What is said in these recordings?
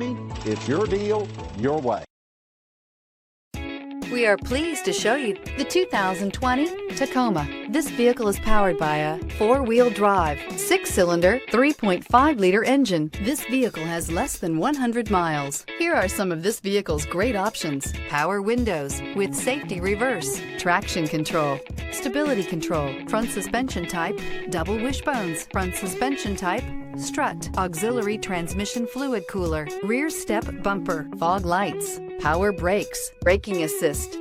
It's your deal, your way. We are pleased to show you the 2020 Tacoma. This vehicle is powered by a 4-wheel drive, 6-cylinder, 3.5-liter engine. This vehicle has less than 100 miles. Here are some of this vehicle's great options: power windows with safety reverse, traction control, stability control, front suspension type, double wishbones, front suspension type, strut, auxiliary transmission fluid cooler, rear step bumper, fog lights, power brakes, braking assist.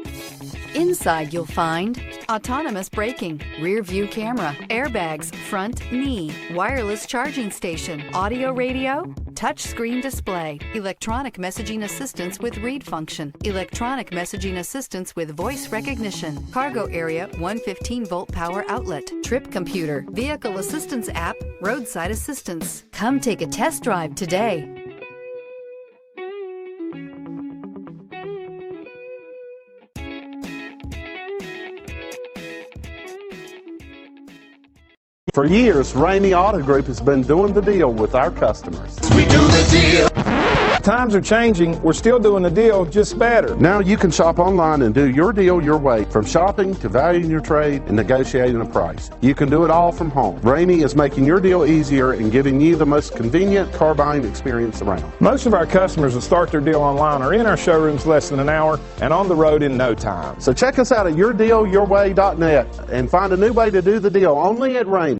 Inside you'll find autonomous braking, rear view camera, airbags, front knee, wireless charging station, audio radio, touchscreen display, electronic messaging assistance with read function, electronic messaging assistance with voice recognition, cargo area 115-volt power outlet, trip computer, vehicle assistance app, roadside assistance. Come take a test drive today. For years, Ramey Auto Group has been doing the deal with our customers. We do the deal. Times are changing. We're still doing the deal, just better. Now you can shop online and do your deal your way, from shopping to valuing your trade and negotiating a price. You can do it all from home. Ramey is making your deal easier and giving you the most convenient car buying experience around. Most of our customers that start their deal online are in our showrooms less than an hour and on the road in no time. So check us out at yourdealyourway.net and find a new way to do the deal only at Ramey.